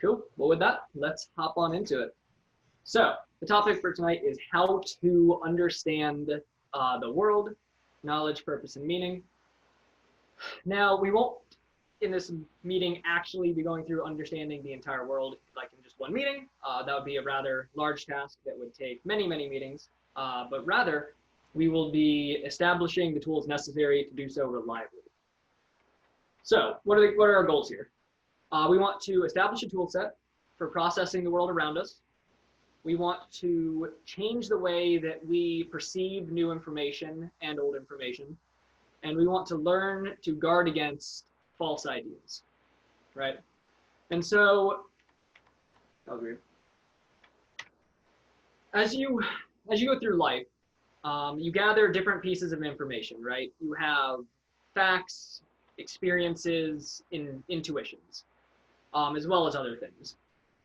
Cool. Well, with that, let's hop on into it. So the topic for tonight is how to understand the world, knowledge, purpose, and meaning. Now, we won't, in this meeting, actually be going through understanding the entire world like in just one meeting. That would be a rather large task that would take many, many meetings. But rather, we will be establishing the tools necessary to do so reliably. So what are our goals here? We want to establish a tool set for processing the world around us. We want to change the way that we perceive new information and old information. And we want to learn to guard against false ideas, right? And so, as you go through life, you gather different pieces of information, right? You have facts, experiences, intuitions, as well as other things,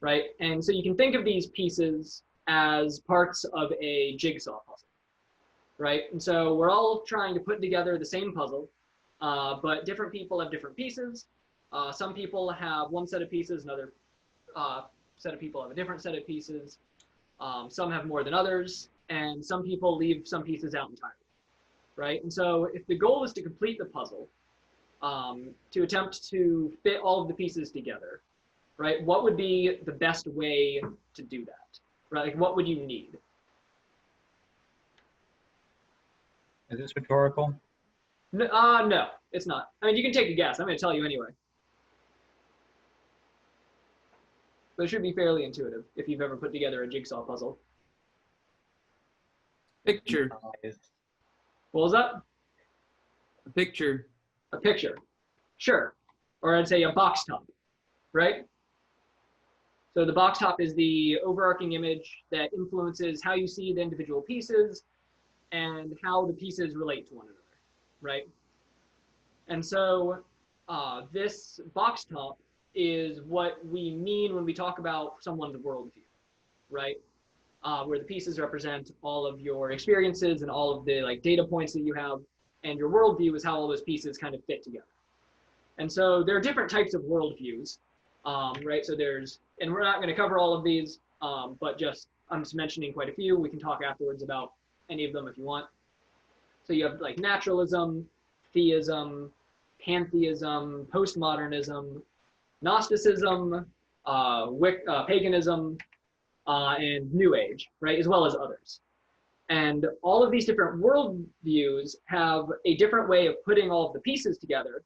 right? And so you can think of these pieces as parts of a jigsaw puzzle, right? And so we're all trying to put together the same puzzle, but different people have different pieces. Some people have one set of pieces, another set of people have a different set of pieces. Some have more than others, and some people leave some pieces out entirely, right? And so if the goal is to complete the puzzle, to attempt to fit all of the pieces together, right? What would be the best way to do that, right? Like, what would you need? Is this rhetorical? No, it's not. I mean, you can take a guess. I'm going to tell you anyway. But it should be fairly intuitive if you've ever put together a jigsaw puzzle. Picture. What was that? A picture. A picture. Sure. Or I'd say a box top, right? So the box top is the overarching image that influences how you see the individual pieces and how the pieces relate to one another, right? And so this box top is what we mean when we talk about someone's worldview, right? Where the pieces represent all of your experiences and all of the data points that you have, and your worldview is how all those pieces kind of fit together. And so there are different types of worldviews, right? So and we're not going to cover all of these, but I'm just mentioning quite a few. We can talk afterwards about any of them if you want. So you have naturalism, theism, pantheism, postmodernism, Gnosticism, paganism, and New Age, right, as well as others. And all of these different worldviews have a different way of putting all of the pieces together,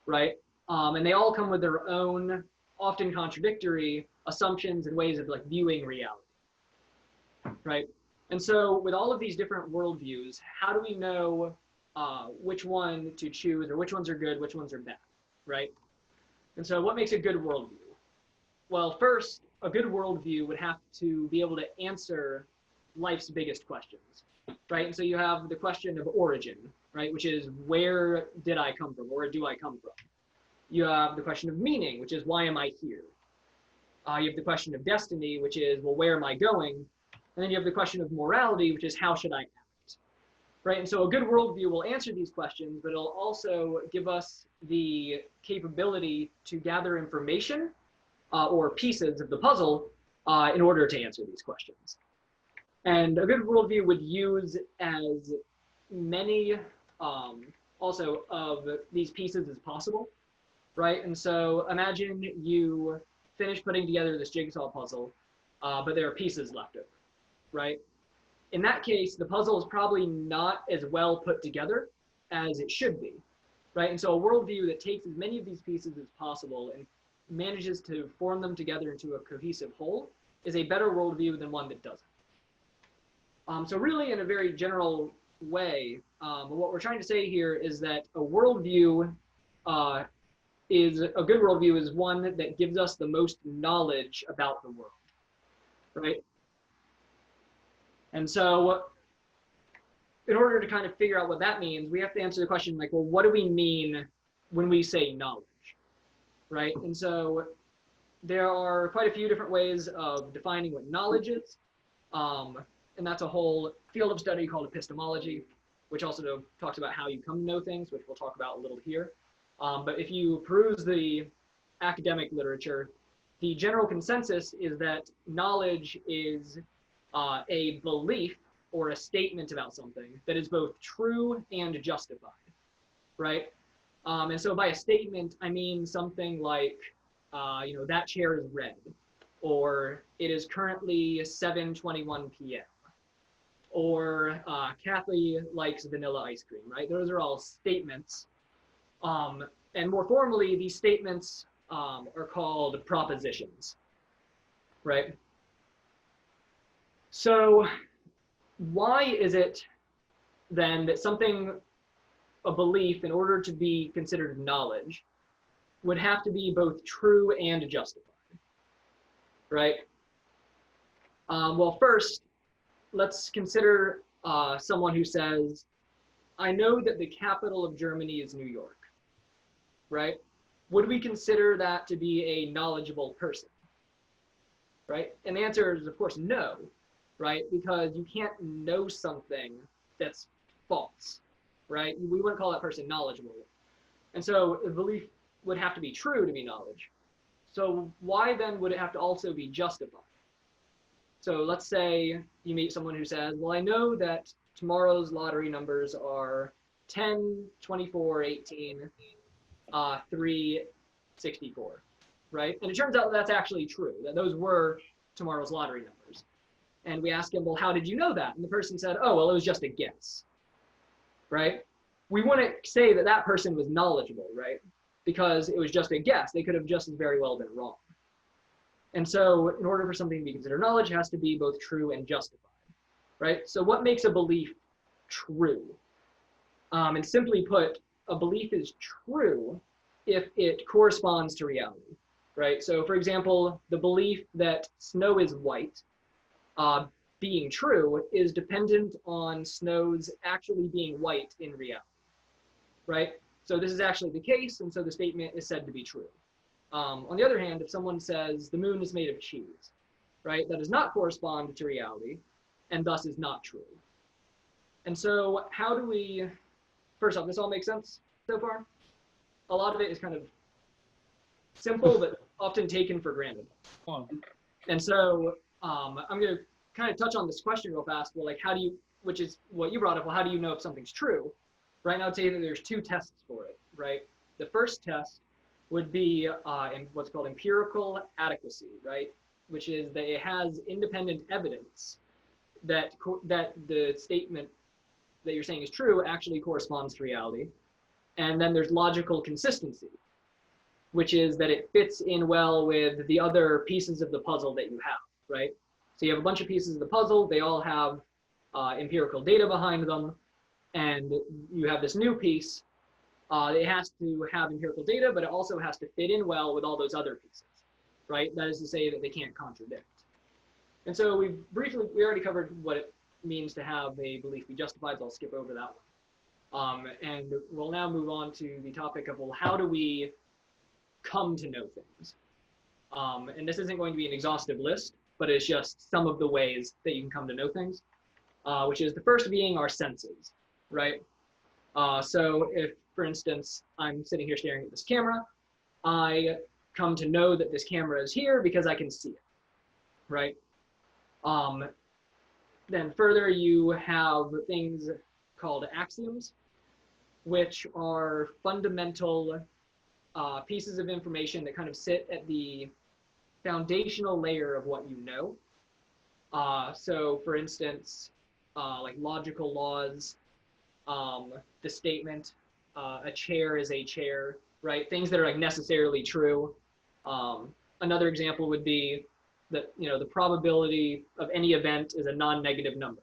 right? And they all come with their own, often contradictory assumptions and ways of viewing reality, right? And so with all of these different worldviews, how do we know which one to choose, or which ones are good, which ones are bad, right? And so what makes a good worldview? Well, first, a good worldview would have to be able to answer life's biggest questions, right? And so you have the question of origin, right, which is where did I come from, or where do I come from? You have the question of meaning, which is why am I here? You have the question of destiny, which is, well, where am I going? And then you have the question of morality, which is how should I act, right? And so a good worldview will answer these questions, but it'll also give us the capability to gather information or pieces of the puzzle in order to answer these questions. And a good worldview would use as many also of these pieces as possible, right? And so imagine you finish putting together this jigsaw puzzle, but there are pieces left over, right? In that case, the puzzle is probably not as well put together as it should be, right? And so a worldview that takes as many of these pieces as possible and manages to form them together into a cohesive whole is a better worldview than one that doesn't. So really, in a very general way, what we're trying to say here is that a worldview a good worldview is one that gives us the most knowledge about the world, right? And so in order to kind of figure out what that means, we have to answer the question well, what do we mean when we say knowledge, right? And so there are quite a few different ways of defining what knowledge is. And that's a whole field of study called epistemology, which also talks about how you come to know things, which we'll talk about a little here. But if you peruse the academic literature, the general consensus is that knowledge is a belief or a statement about something that is both true and justified, right? And so by a statement, I mean something like, that chair is red, or it is currently 7:21 p.m., or Kathy likes vanilla ice cream, right? Those are all statements. And more formally, these statements are called propositions, right? So why is it then that a belief, in order to be considered knowledge, would have to be both true and justified, right? Well, first, let's consider someone who says, I know that the capital of Germany is New York, right? Would we consider that to be a knowledgeable person, right? And the answer is, of course, no, right? Because you can't know something that's false, right? We wouldn't call that person knowledgeable. And so the belief would have to be true to be knowledge. So why then would it have to also be justified? So let's say you meet someone who says, well, I know that tomorrow's lottery numbers are 10, 24, 18, 3, 64, right? And it turns out that's actually true, that those were tomorrow's lottery numbers. And we ask him, well, how did you know that? And the person said, oh, well, it was just a guess, right? We wouldn't say that that person was knowledgeable, right? Because it was just a guess. They could have just as very well been wrong. And so in order for something to be considered knowledge, it has to be both true and justified, right? So what makes a belief true? And simply put, a belief is true if it corresponds to reality, right? So for example, the belief that snow is white being true is dependent on snows actually being white in reality, right? So this is actually the case, and so the statement is said to be true. On the other hand, if someone says the moon is made of cheese, right, that does not correspond to reality, and thus is not true. And so how do we, first off, this all makes sense so far? A lot of it is kind of simple, but often taken for granted. And so I'm going to kind of touch on this question real fast. Well, like, how do you, which is what you brought up, well, how do you know if something's true? Right now, I'd say that there's two tests for it, right? The first test would be in what's called empirical adequacy, right? Which is that it has independent evidence that the statement that you're saying is true actually corresponds to reality. And then there's logical consistency, which is that it fits in well with the other pieces of the puzzle that you have, right? So you have a bunch of pieces of the puzzle, they all have empirical data behind them, and you have this new piece. It has to have empirical data, but it also has to fit in well with all those other pieces, right? That is to say that they can't contradict. And so we already covered what it means to have a belief be justified, so I'll skip over that one. And we'll now move on to the topic of, well, how do we come to know things? And this isn't going to be an exhaustive list, but it's just some of the ways that you can come to know things, which is the first being our senses, right? So if, for instance, I'm sitting here staring at this camera, I come to know that this camera is here because I can see it, right? Then further, you have things called axioms, which are fundamental pieces of information that kind of sit at the foundational layer of what you know. So for instance, like logical laws, the statement, a chair is a chair, right? Things that are like necessarily true. Another example would be that, the probability of any event is a non-negative number.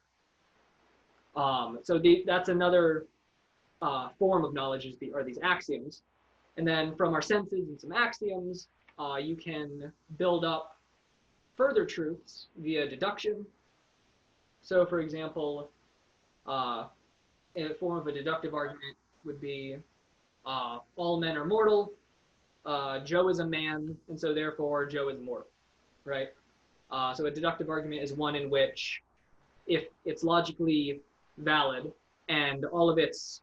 So that's another form of knowledge are these axioms. And then from our senses and some axioms, you can build up further truths via deduction. So for example, in a form of a deductive argument would be all men are mortal, Joe is a man, and so therefore Joe is mortal, right? So a deductive argument is one in which if it's logically valid and all of its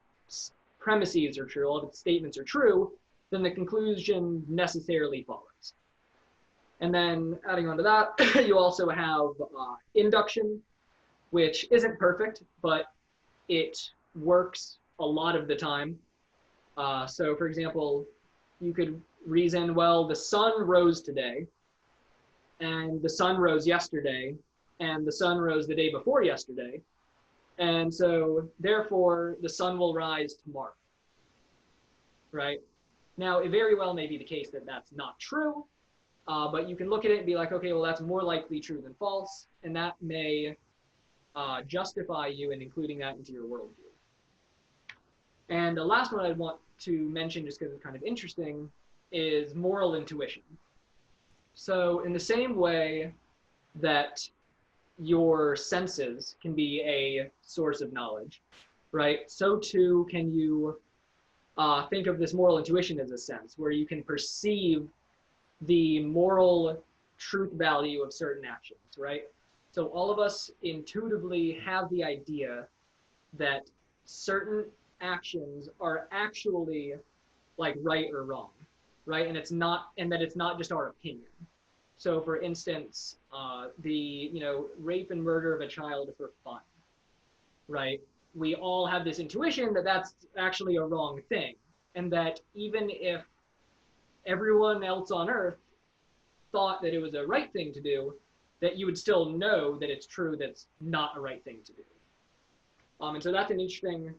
premises are true, all of its statements are true, then the conclusion necessarily follows. And then adding on to that, you also have induction, which isn't perfect, but it works a lot of the time. So for example, you could reason, well, the sun rose today, and the sun rose yesterday, and the sun rose the day before yesterday. And so therefore the sun will rise tomorrow, right? Now, it very well may be the case that that's not true, but you can look at it and be like, okay, well, that's more likely true than false, and that may justify you in including that into your worldview. And the last one I'd want to mention, just because it's kind of interesting, is moral intuition. So in the same way that your senses can be a source of knowledge, right? So too can you think of this moral intuition as a sense where you can perceive the moral truth value of certain actions, right? So all of us intuitively have the idea that certain actions are actually like right or wrong, right? And that it's not just our opinion. So for instance, the rape and murder of a child for fun, right? We all have this intuition that that's actually a wrong thing, and that even if everyone else on Earth thought that it was a right thing to do, that you would still know that it's true that's not a right thing to do. And so that's an interesting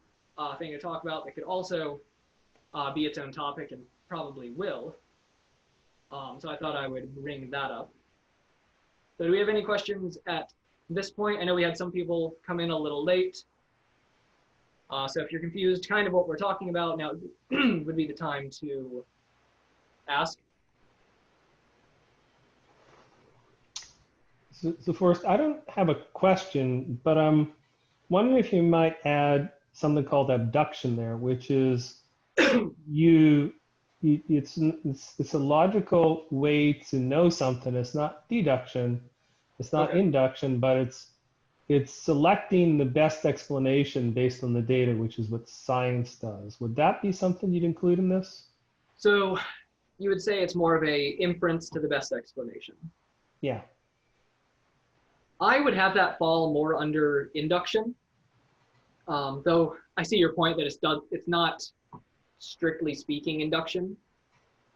thing to talk about that could also be its own topic and probably will. So I thought I would bring that up. So do we have any questions at this point? I know we had some people come in a little late. So if you're confused kind of what we're talking about, now would be the time to ask. So first, I don't have a question, but I'm wondering if you might add something called abduction there, which is it's a logical way to know something. It's not deduction, it's not Okay. induction, but it's selecting the best explanation based on the data, which is what science does. Would that be something you'd include in this? So you would say it's more of a inference to the best explanation. Yeah. I would have that fall more under induction, though I see your point that it's not strictly speaking induction.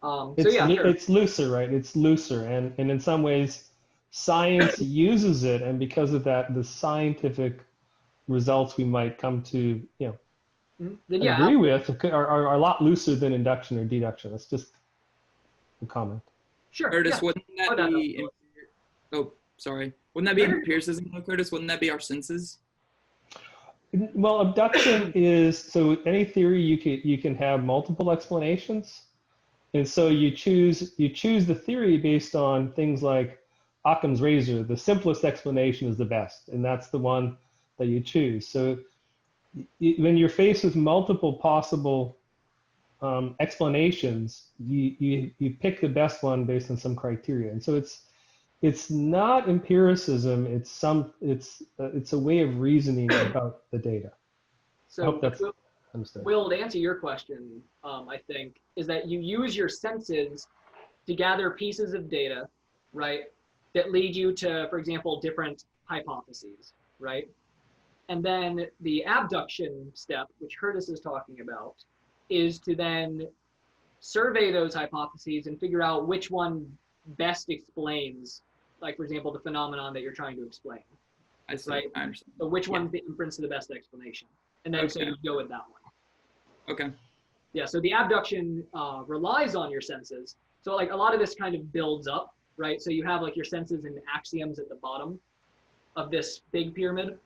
So yeah, sure. It's looser, right? It's looser, and in some ways, science uses it, and because of that, the scientific results we might come to, Then, yeah, agree with are a lot looser than induction or deduction. That's just a comment. sure. Curtis, Yeah. wouldn't that be? Oh, sorry. Wouldn't that be empiricism, though, Curtis? Wouldn't that be our senses? Well, abduction is, so any theory you can have multiple explanations, and so you choose the theory based on things like Occam's razor. The simplest explanation is the best, and that's the one that you choose. So when you're faced with multiple possible explanations, you pick the best one based on some criteria, and so it's not empiricism. It's a way of reasoning about the data. So I hope that's understood. Will, to answer your question, I think, is that you use your senses to gather pieces of data, right, that lead you to, for example, different hypotheses, right? And then the abduction step, which Curtis is talking about, is to then survey those hypotheses and figure out which one best explains, like, for example, the phenomenon that you're trying to explain. I see. Right? I understand. So which one's the inference to the best explanation? And then so you go with that one. Okay. Yeah, so the abduction relies on your senses. So like a lot of this kind of builds up, right? So you have like your senses and axioms at the bottom of this big pyramid.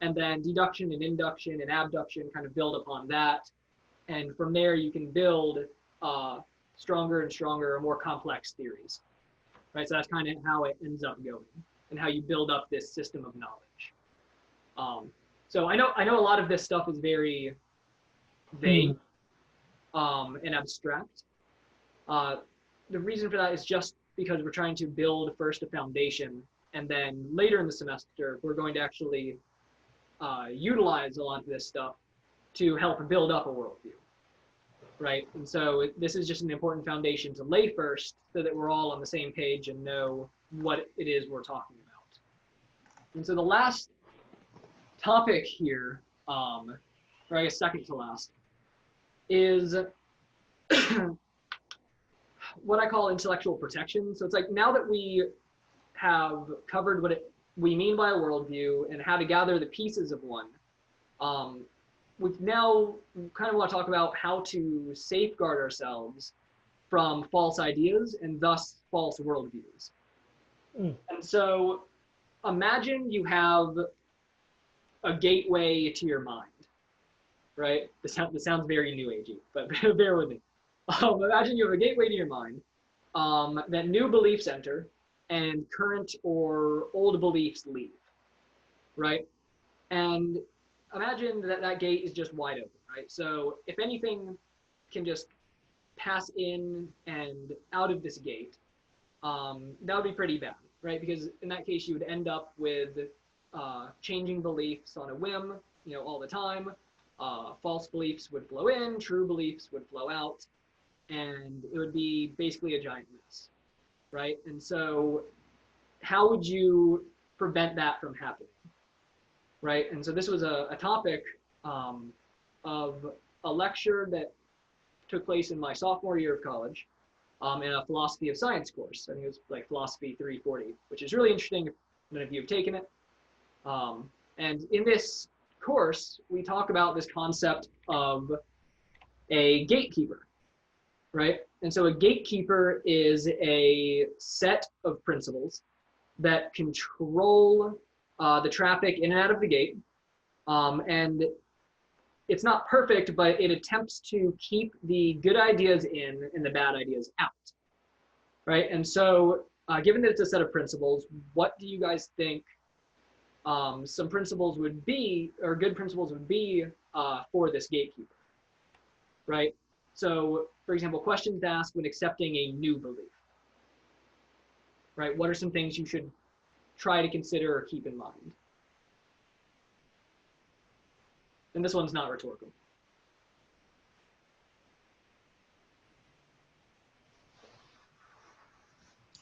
And then deduction and induction and abduction kind of build upon that. And from there you can build stronger and stronger, more complex theories, right? So that's kind of how it ends up going and how you build up this system of knowledge. So I know a lot of this stuff is very vague and abstract. The reason for that is just because we're trying to build first a foundation, and then later in the semester, we're going to actually utilize a lot of this stuff to help build up a worldview. right? And so this is just an important foundation to lay first so that we're all on the same page and know what it is we're talking about. And so the last topic here, or I guess second to last, is what I call intellectual protection. So it's like now that we have covered what we mean by a worldview and how to gather the pieces of one, we now kind of want to talk about how to safeguard ourselves from false ideas and thus false worldviews. And so imagine you have a gateway to your mind, right? This sounds very new agey, but bear with me. Imagine you have a gateway to your mind that new beliefs enter and current or old beliefs leave, right? And imagine that that gate is just wide open, right? So if anything can just pass in and out of this gate, that would be pretty bad, right? Because in that case, you would end up with changing beliefs on a whim, all the time. False beliefs would flow in, true beliefs would flow out, and it would be basically a giant mess, right? And so how would you prevent that from happening, right? And so this was a topic of a lecture that took place in my sophomore year of college in a philosophy of science course. I think it was like philosophy 340, which is really interesting if none of you have taken it. And in this course, we talk about this concept of a gatekeeper, right? And so a gatekeeper is a set of principles that control the traffic in and out of the gate. And it's not perfect, but it attempts to keep the good ideas in and the bad ideas out, right? And so given that it's a set of principles, what do you guys think some principles would be, or good principles would be for this gatekeeper, right? So, for example, questions to ask when accepting a new belief, right? What are some things you should try to consider or keep in mind? And this one's not rhetorical.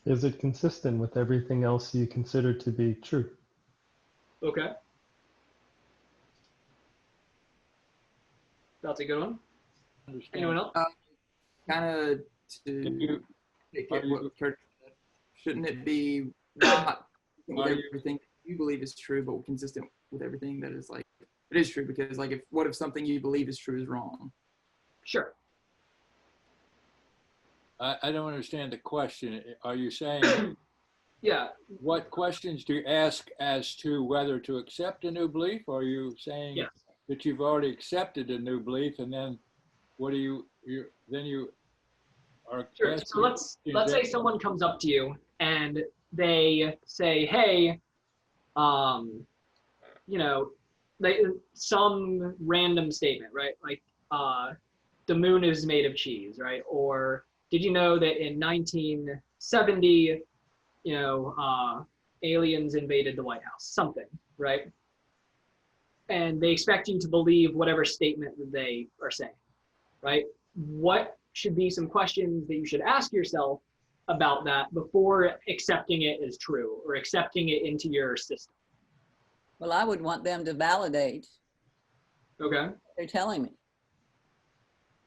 Is it consistent with everything else you consider to be true? Okay. That's a good one. Anyone else? Kind of to take it what Kurt said, shouldn't it be not with everything you believe is true, but consistent with everything that is like it is true? Because like, what if something you believe is true is wrong? Sure. I don't understand the question. Are you saying Yeah. what questions do you ask as to whether to accept a new belief? Or are you saying Yes. that you've already accepted a new belief, and then what do you are Sure. asking? So let's say someone comes up to you and they say, "Hey, some random statement, right? Like, the moon is made of cheese, right? Or did you know that in 1970, aliens invaded the White House?" Something, right? And they expect you to believe whatever statement that they are saying, right? What should be some questions that you should ask yourself about that before accepting it as true or accepting it into your system? Well, I would want them to validate Okay. what they're telling me.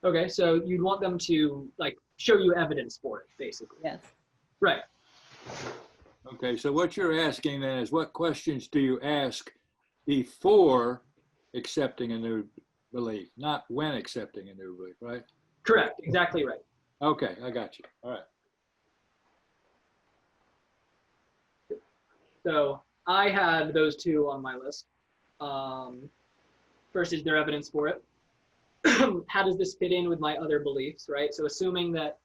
Okay, so you'd want them to like show you evidence for it, basically. Yes. Right. Okay, so what you're asking then is what questions do you ask before accepting a new belief, not when accepting a new belief, right? Correct. Exactly right. Okay, I got you. All right. So I had those two on my list. First, is there evidence for it? How does this fit in with my other beliefs, right? So assuming that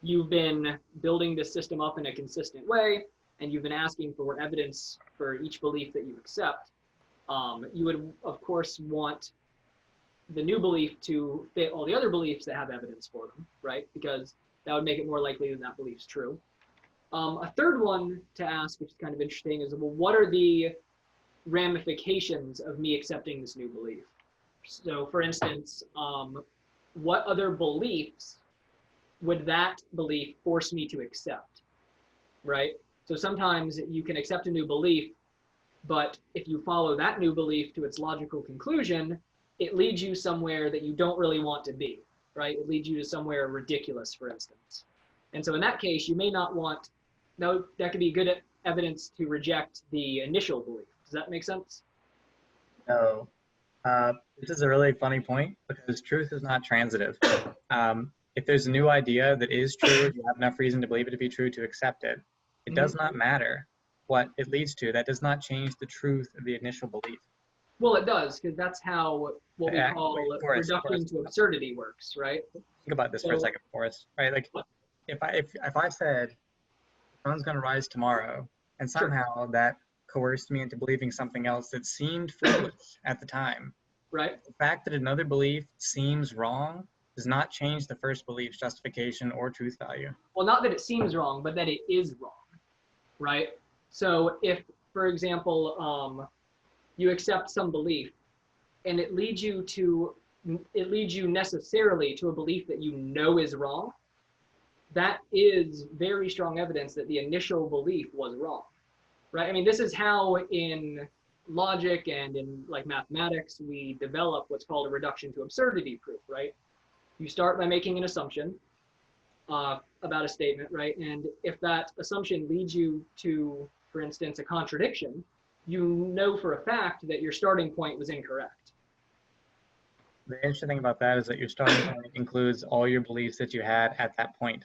you've been building this system up in a consistent way and you've been asking for evidence for each belief that you accept, you would, of course, want the new belief to fit all the other beliefs that have evidence for them, right? Because that would make it more likely that that belief's true. A third one to ask, which is kind of interesting, is, well, what are the ramifications of me accepting this new belief? So, for instance, what other beliefs would that belief force me to accept, right? So sometimes you can accept a new belief, but if you follow that new belief to its logical conclusion, it leads you somewhere that you don't really want to be, right? It leads you to somewhere ridiculous, for instance. And so in that case, you may not want, no, that could be good evidence to reject the initial belief. Does that make sense? No. This is a really funny point because truth is not transitive. If there's a new idea that is true, you have enough reason to believe it to be true to accept it. It does not matter what it leads to. That does not change the truth of the initial belief. Well, it does, because that's how what we Yeah, call Forrest, reducting to absurdity works, right? Think about this for a So- second, Forrest. Right? Like, if I said the sun's going to rise tomorrow, and Sure. somehow that coerced me into believing something else that seemed foolish at the time, Right? the fact that another belief seems wrong does not change the first belief's justification or truth value. Well, not that it seems wrong, but that it is wrong, right? So if, for example, you accept some belief and it leads you necessarily to a belief that you know is wrong, that is very strong evidence that the initial belief was wrong, right? I mean, this is how in logic and in like mathematics, we develop what's called a reduction to absurdity proof, right? You start by making an assumption about a statement, right? And if that assumption leads you to, for instance, a contradiction, you know for a fact that your starting point was incorrect. The interesting thing about that is that your starting point includes all your beliefs that you had at that point.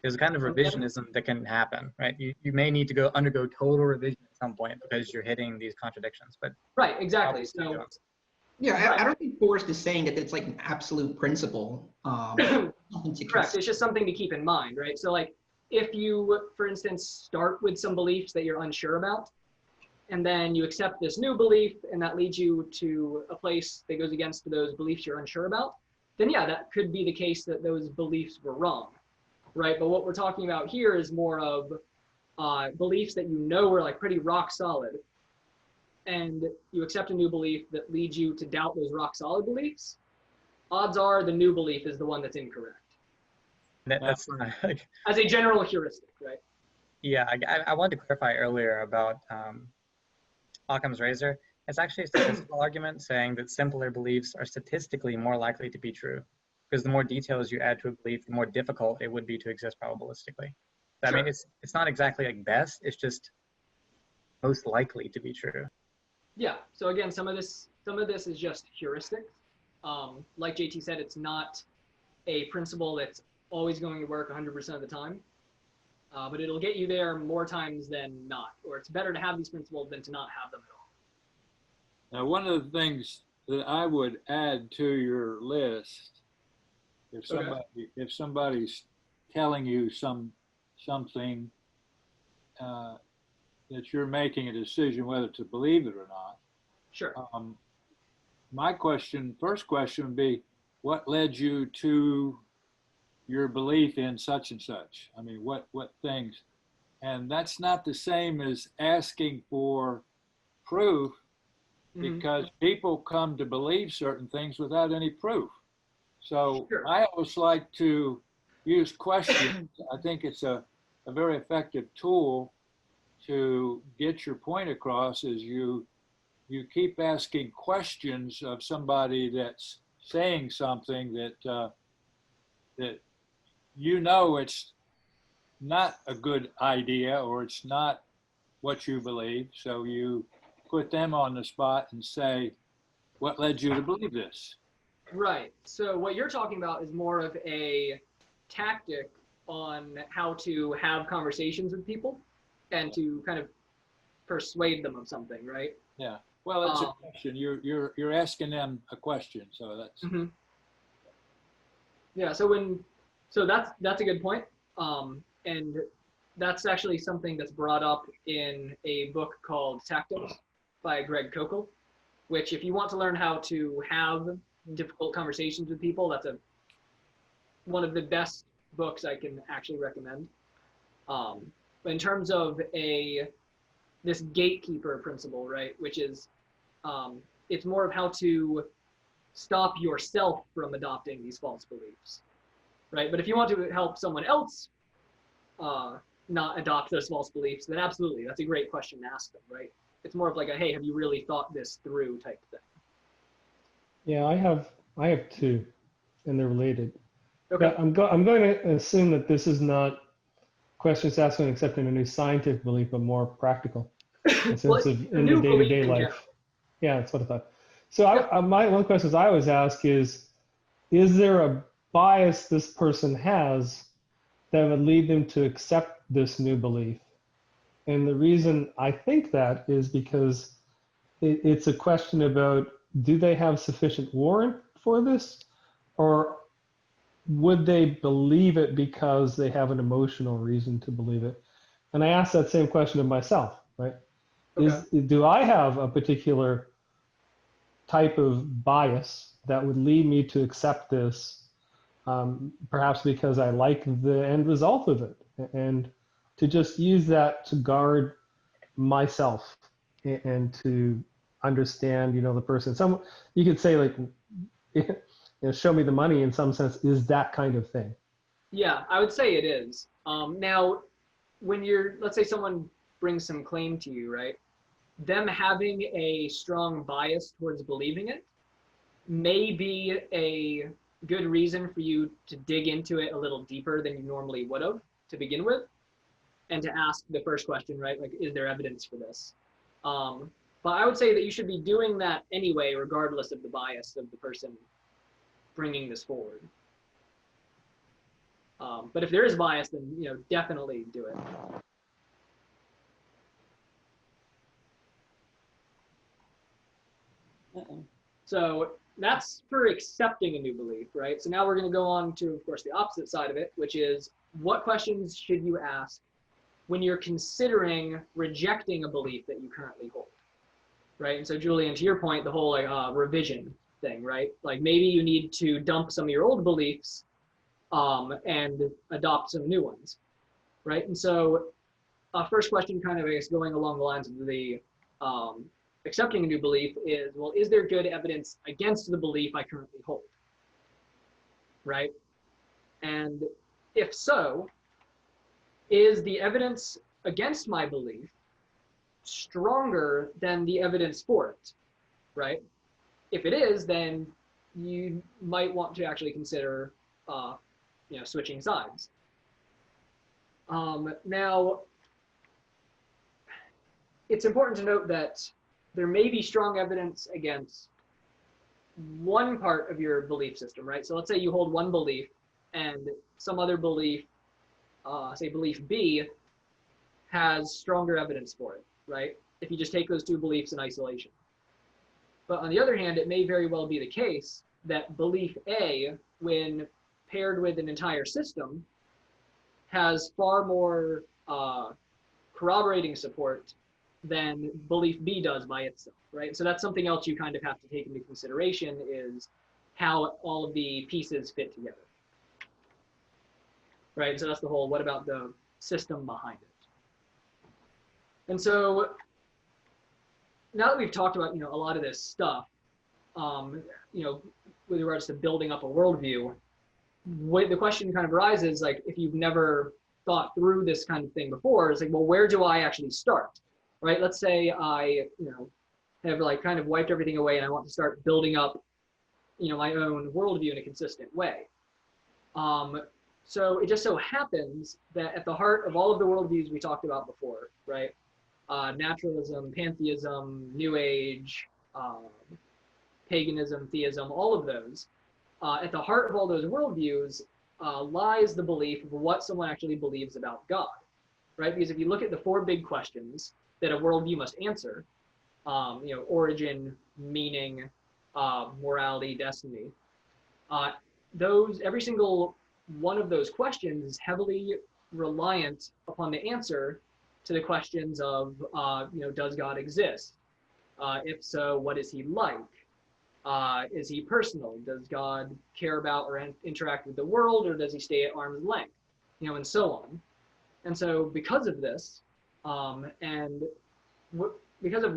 There's a kind of revisionism that can happen, right? You may need to undergo total revision at some point because you're hitting these contradictions, but Right, exactly. obviously you So, don't. Yeah, Right. I don't think Forrest is saying that it's like an absolute principle. Something to correct, it's just something to keep in mind, right? So like if you, for instance, start with some beliefs that you're unsure about, and then you accept this new belief and that leads you to a place that goes against those beliefs you're unsure about, then yeah, that could be the case that those beliefs were wrong, right? But what we're talking about here is more of beliefs that you know are like pretty rock solid, and you accept a new belief that leads you to doubt those rock solid beliefs. Odds are the new belief is the one that's incorrect. That's like, As a general heuristic, right? yeah, I wanted to clarify earlier about Occam's razor. It's actually a statistical argument saying that simpler beliefs are statistically more likely to be true because the more details you add to a belief, the more difficult it would be to exist probabilistically. I mean, it's not exactly like best, it's just most likely to be true. Yeah. So again, some of this is just heuristics. Like JT said, it's not a principle that's always going to work 100% of the time, but it'll get you there more times than not. Or it's better to have these principles than to not have them at all. Now, one of the things that I would add to your list, if somebody's telling you something that you're making a decision whether to believe it or not, Sure. my first question would be, what led you to your belief in such and such? I mean, what things? And that's not the same as asking for proof, because people come to believe certain things without any proof. So Sure. I always like to use questions. I think it's a very effective tool to get your point across, is you keep asking questions of somebody that's saying something that that you know it's not a good idea or it's not what you believe. So you put them on the spot and say, what led you to believe this? Right. So what you're talking about is more of a tactic on how to have conversations with people and to kind of persuade them of something, right? Yeah. Well, it's a question. You're asking them a question, so that's. Mm-hmm. Yeah. So that's a good point. And that's actually something that's brought up in a book called Tactics by Greg Kokel, which if you want to learn how to have difficult conversations with people, that's one of the best books I can actually recommend. But in terms of this gatekeeper principle, right, which is it's more of how to stop yourself from adopting these false beliefs, right? But if you want to help someone else not adopt those false beliefs, then absolutely, that's a great question to ask them, right? It's more of like a, hey, have you really thought this through type thing. Yeah, I have two, and they're related. Okay. But I'm going to assume that this is not questions asked when accepting a new scientific belief, but more practical, in the Well, sense of a in the new belief day-to-day in life. general. Yeah, that's what I thought. So my one question I always ask is there a bias this person has that would lead them to accept this new belief? And the reason I think that is because it's a question about, do they have sufficient warrant for this, or would they believe it because they have an emotional reason to believe it? And I ask that same question of myself, right? Okay. Do I have a particular type of bias that would lead me to accept this, perhaps because I like the end result of it, and to just use that to guard myself and to understand, the person. Some, you could say, like, show me the money in some sense is that kind of thing. Yeah, I would say it is. Now, when let's say someone brings some claim to you, right? Them having a strong bias towards believing it may be a good reason for you to dig into it a little deeper than you normally would have to begin with, and to ask the first question, right? Like, is there evidence for this? But I would say that you should be doing that anyway, regardless of the bias of the person bringing this forward. But if there is bias, then definitely do it. So that's for accepting a new belief, right? So now we're going to go on to, of course, the opposite side of it, which is what questions should you ask when you're considering rejecting a belief that you currently hold, right? And so, Julian, to your point, the whole revision thing, right? Like maybe you need to dump some of your old beliefs and adopt some new ones, right? And so, first question, kind of, I guess, going along the lines of the accepting a new belief is, well, is there good evidence against the belief I currently hold, right? And if so, is the evidence against my belief stronger than the evidence for it, right? If it is, then you might want to actually consider, switching sides. Now, it's important to note that there may be strong evidence against one part of your belief system, right? So let's say you hold one belief and some other belief, say belief B, has stronger evidence for it, right? If you just take those two beliefs in isolation. But on the other hand, it may very well be the case that belief A, when paired with an entire system, has far more corroborating support than belief B does by itself, right? So that's something else you kind of have to take into consideration, is how all of the pieces fit together, right? So that's the whole, what about the system behind it? And so now that we've talked about, a lot of this stuff, with regards to building up a worldview, the question kind of arises, like, if you've never thought through this kind of thing before, it's like, well, where do I actually start, right? Let's say I, have like kind of wiped everything away and I want to start building up, my own worldview in a consistent way. So it just so happens that at the heart of all of the worldviews we talked about before, right? Naturalism, pantheism, New Age, paganism, theism, all of those, at the heart of all those worldviews lies the belief of what someone actually believes about God, right? Because if you look at the four big questions that a worldview must answer, origin, meaning, morality, destiny, every single one of those questions is heavily reliant upon the answer to the questions of, does God exist? If so, what is he like? Is he personal? Does God care about or interact with the world, or does he stay at arm's length? And so on. And so because of this, because of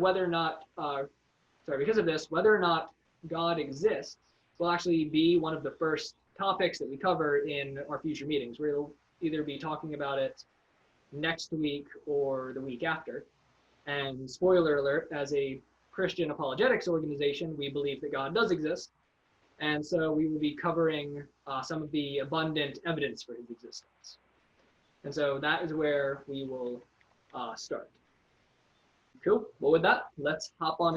this, whether or not God exists will actually be one of the first topics that we cover in our future meetings. We'll either be talking about it next week or the week after. And spoiler alert, as a Christian apologetics organization, we believe that God does exist. And so we will be covering some of the abundant evidence for his existence. And so that is where we will start. Cool. Well, with that, let's hop on